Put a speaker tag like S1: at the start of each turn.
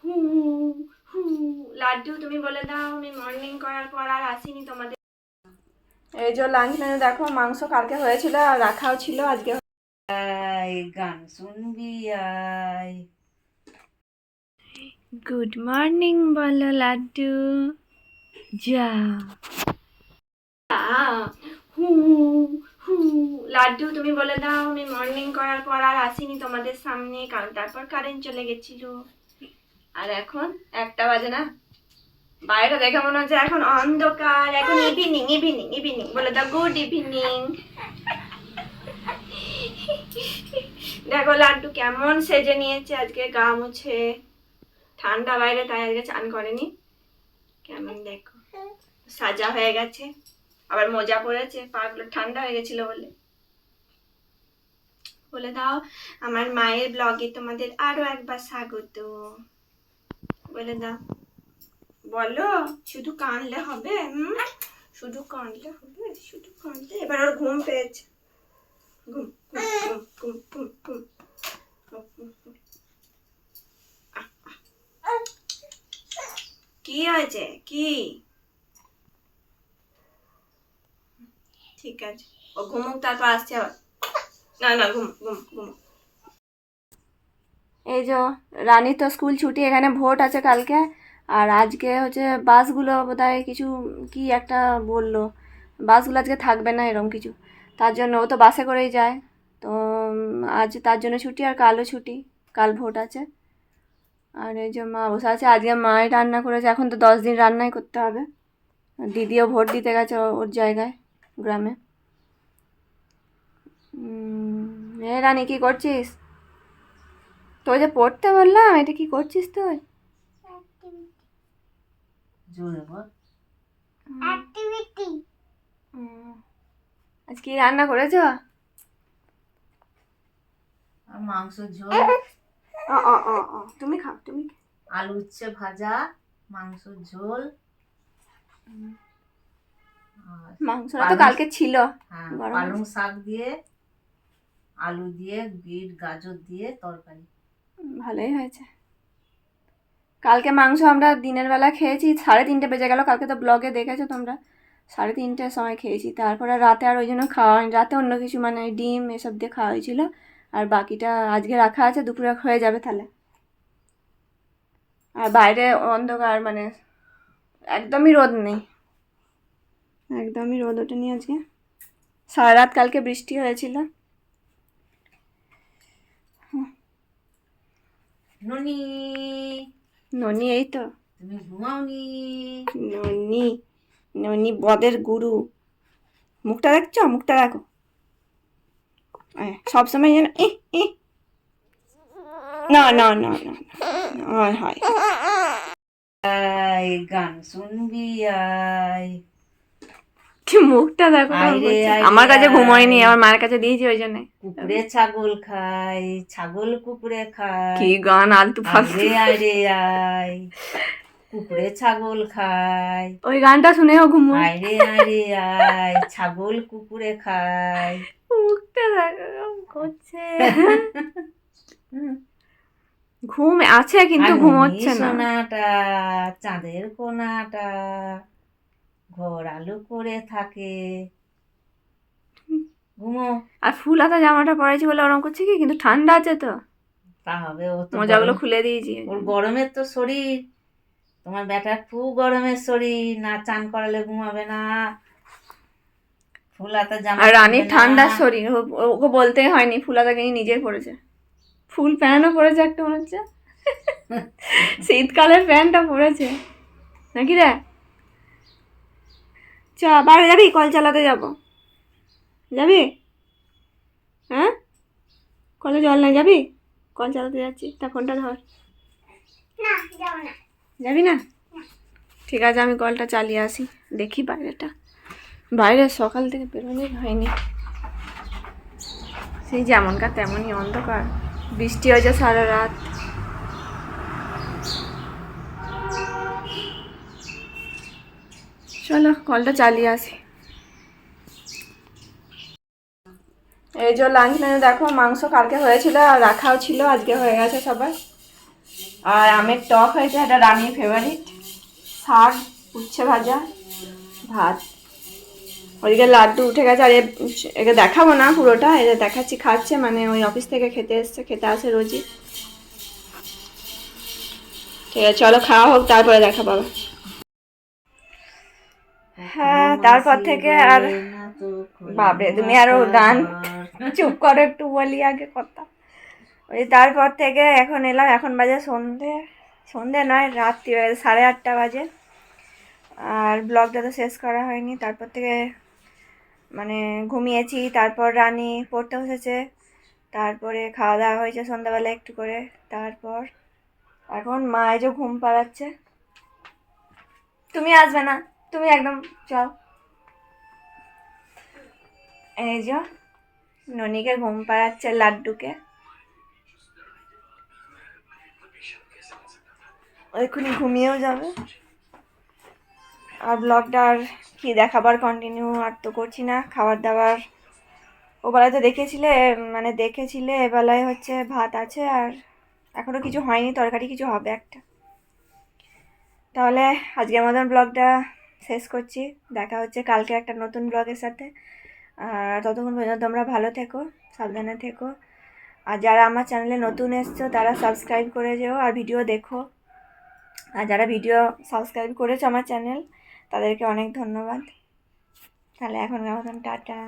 S1: হু হু লাড্ডু তুমি বলে দাও, আমি মর্নিং করার পর আর আসিনি তোমাদের। এই যে লাঞ্চ মেনু দেখো, মাংস কালকে হয়েছিল আর রাখাও ছিল আজকে।
S2: গান শুনবি আয়।
S1: গুড মর্নিং বলো লাড্ডু। যা হু হু লাড্ডু তুমি বলে দাও, আমি মর্নিং করার পর আর আসিনি তোমাদের সামনে, কারণ তারপর কারেন্ট চলে গেছিল। আর এখন 1টা বাজে না, বাইরে দেখে মনে হচ্ছে এখন অন্ধকার, এখন ইভিনিং ইভিনিং ইভিনিং বলে দাও, গুড ইভিনিং। দেখো লাড্ডু কেমন সেজে নিয়েছে আজকে, গা মুছে, ঠান্ডা বাইরে তাই আজকে চান করেনি। কেমন দেখো সাজা হয়ে গেছে, আবার মোজা পরেছে, পাগুলো ঠান্ডা হয়ে গেছিল বলে। বলে দাও আমার মায়ের ব্লগে তোমাদের আরো একবার স্বাগত, বলে দাও। বলো, শুধু কানলে হবে? শুধু কানলে হবে? শুধু কানলে? এবার ওর ঘুম পেয়েছে, ঘুম ঘুম ঘুম ঘুম ঘুম ঘুম। কি হয়েছে? কি? ঠিক আছে, ও ঘুমুক, তারপর আসছে আবার। না না, ঘুম ঘুম ঘুম। এই যে রানী তো স্কুল ছুটি, এখানে ভোট আছে কালকে, আর আজকে হচ্ছে বাসগুলো বোধহয় কিছু কি একটা বললো, বাসগুলো আজকে থাকবে না এরকম কিছু, তার জন্য ও তো বাসে করেই যায়, তো আজ তার জন্য ছুটি, আর কালও ছুটি, কাল ভোট আছে। আর এই যে মা বসে আছে, আজকে মাই রান্না করেছে, এখন তো 10 দিন রান্নাই করতে হবে। দিদিও ভোট দিতে গেছে ওর জায়গায় গ্রামে। রানী কি করছিস? তোই যে পড়তে বললাম, এটা কি করছিস তুই? আজ কি রান্না করেছো?
S2: মাংস ঝোল,
S1: তুমি খাও, তুমি।
S2: আলু উচ্ছে ভাজা, মাংস ঝোল।
S1: মাংসটা তো কালকে ছিল।
S2: হ্যাঁ, পালং শাক দিয়ে, আলু দিয়ে, বিট গাজর দিয়ে তরকারি।
S1: ভালোই হয়েছে। কালকে মাংস আমরা দিনের বেলা খেয়েছি, 3:30 বেজে গেল, কালকে তো ব্লগে দেখেছো তোমরা, 3:30টার সময় খেয়েছি, তারপরে রাতে আর ওই জন্য খাওয়া হয়নি, রাতে অন্য কিছু মানে ডিম এসব দিয়ে খাওয়া হয়েছিল, আর বাকিটা আজকে রাখা আছে, দুপুরে হয়ে যাবে তাহলে। আর বাইরে অন্ধকার, মানে একদমই রোদ নেই, একদমই রোদ ওঠেনি আজকে, সারা রাত কালকে বৃষ্টি হয়েছিল।
S2: ননি,
S1: ননি এই তো,
S2: তুমি ঘুমাওনি?
S1: ননি, ননি বদের গুরু। মুখটা দেখছো? মুখটা দেখো, সবসময় যেন না না না না, হয় হয়।
S2: আয় গান শুনবি আয়।
S1: কি মুখটা দেখো, আমার কাছে ঘুমোয়নি, আমার মায়ের কাছে দিয়েছি ওই জন্য।
S2: কুকুরে ছাগল খায়, ছাগল কুকুরে খায়।
S1: কি গান আলতু ফালতু।
S2: আরে আয়, কুকুরে ছাগল খায়।
S1: ওই গানটা শুনেও ঘুমোয়।
S2: আরে আরে আয়, ছাগল কুকুরে খায়।
S1: মুখটা দেখো করছে, ঘুম আছে কিন্তু ঘুমোচ্ছে না।
S2: সোনাটা, চাঁদের কোনাটা, ঘর আলো করে থাকে। ঘুমো।
S1: আর ফুল হাতা জামাটা পরেছি বলে ওরকম করছে কি, কিন্তু ঠান্ডা আছে তো,
S2: তা হবে, ও তো
S1: মোজাগুলো খুলে দিয়েছি।
S2: ওর গরমের তো শরীর, তোমার ব্যাটার খুব গরমের শরীর, না চান করালে ঘুমাবে না, ফুল হাতা জামা।
S1: আর রানীর ঠান্ডার শরীর, ওকে বলতেই হয়নি, ফুল হাতাকে নিজেই পরেছে, ফুল প্যান্টও পরেছে একটা মনে হচ্ছে, শীতকালের প্যান্টটা পরেছে নাকি রে? চ বাইরে যাবি, কল চালাতে যাব, যাবি? হ্যাঁ, কলে জল নাই, যাবি? কল চালাতে যাচ্ছি, তা ফোনটা ধর। যাবি না? ঠিক আছে, আমি কলটা চালিয়ে আসি, দেখি বাইরেটা, বাইরে সকাল থেকে বেরোনোই হয়নি, সেই যেমনকার তেমনই অন্ধকার, বৃষ্টি হয়েছে সারা রাত। চলো কলটা চালিয়ে আসি। এই যে লাঞ্চ মেনু দেখো, মাংস কালকে হয়েছিল আর রাখাও ছিল, আজকে হয়ে গেছে সবার। আর আমের টক হয়েছে, এটা রানীর ফেভারিট। শাক, উচ্ছে ভাজা, ভাত। ওইদিকে লাড্ডু উঠে গেছে। আর একে দেখাবো না পুরোটা, এটা দেখাচ্ছি খাচ্ছে, মানে ওই অফিস থেকে খেতে এসছে, খেতে আসে রোজই। ঠিক আছে চলো খাওয়া হোক, তারপরে দেখা পাবে। হ্যাঁ তারপর থেকে আর বাপরে তুমি আরো গান, চুপ করো একটু বলি আগে কথা। ওই তারপর থেকে এখন এলাম, এখন বাজে সন্ধে, সন্ধে নয় রাত্রি 8:30 বাজে। আর ব্লগটা তো শেষ করা হয়নি। তারপর থেকে মানে ঘুমিয়েছি, তারপর রানী পড়তে বসেছে, তারপরে খাওয়া দাওয়া হয়েছে সন্ধ্যাবেলা একটু করে। তারপর এখন মা এই যে ঘুম পাড়াচ্ছে। তুমি আসবে না, তুমি একদম যাও। এই যে ননিকে ঘুম পাড়াচ্ছে, লাড্ডুকে। এক্ষুনি ঘুমিয়েও যাবে। আর ব্লগটা আর কি দেখাবার, কন্টিনিউ আর তো করছি না। খাবার দাবার ওবেলায় তো দেখেছিলে, মানে দেখেছিলে। এবেলায় হচ্ছে ভাত আছে, আর এখনও কিছু হয়নি, তরকারি কিছু হবে একটা। তাহলে আজকের মতন ব্লগটা শেষ করছি। দেখা হচ্ছে কালকে একটা নতুন ব্লগের সাথে। আর ততক্ষণ পর্যন্ত তোমরা ভালো থেকো, সাবধানে থেকো। আর যারা আমার চ্যানেলে নতুন এসছো তারা সাবস্ক্রাইব করে যেও আর ভিডিও দেখো। আর যারা ভিডিও সাবস্ক্রাইব করেছো আমার চ্যানেল, তাদেরকে অনেক ধন্যবাদ। তাহলে এখনকার মতন টাটা।